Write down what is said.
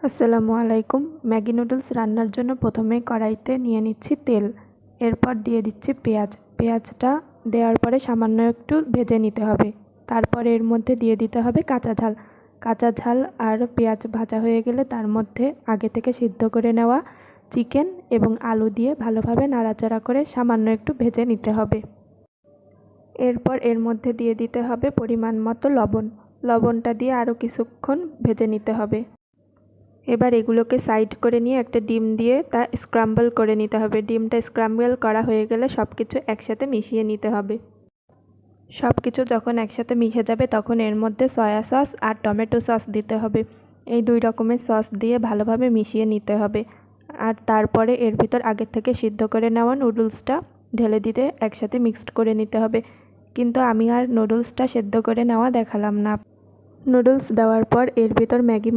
আসসালামু আলাইকুম। Maggi noodles রান্নার জন্য প্রথমে কড়াইতে নিয়ে নিচ্ছি তেল, এরপর দিয়ে দিচ্ছি পেঁয়াজ। পেঁয়াজটা দেওয়ার পরে সামান্য একটু ভেজে নিতে হবে। তারপরে এর মধ্যে দিয়ে দিতে হবে কাঁচা ঝাল। কাঁচা ঝাল আর পেঁয়াজ ভাজা হয়ে গেলে তার মধ্যে আগে থেকে সিদ্ধ করে নেওয়া চিকেন এবং আলু দিয়ে ভালোভাবে নাড়াচাড়া করে সামান্য একটু ভেজে নিতে হবে। এরপর এর মধ্যে দিয়ে দিতে হবে পরিমাণ মতো লবণ। লবণটা দিয়ে আরও কিছুক্ষণ ভেজে নিতে হবে। এবার এগুলোকে সাইড করে নিয়ে একটা ডিম দিয়ে তা স্ক্রাম্বল করে নিতে হবে। ডিমটা স্ক্রাম্বল করা হয়ে গেলে সব কিছু একসাথে মিশিয়ে নিতে হবে। সব কিছু যখন একসাথে মিশে যাবে তখন এর মধ্যে সয়া সস আর টমেটো সস দিতে হবে। এই দুই রকমের সস দিয়ে ভালোভাবে মিশিয়ে নিতে হবে। আর তারপরে এর ভিতর আগের থেকে সিদ্ধ করে নেওয়া নুডলসটা ঢেলে দিতে একসাথে মিক্সড করে নিতে হবে। কিন্তু আমি আর নুডলসটা সেদ্ধ করে নেওয়া দেখালাম না। নুডলস দেওয়ার পর এর ভিতর ম্যাগি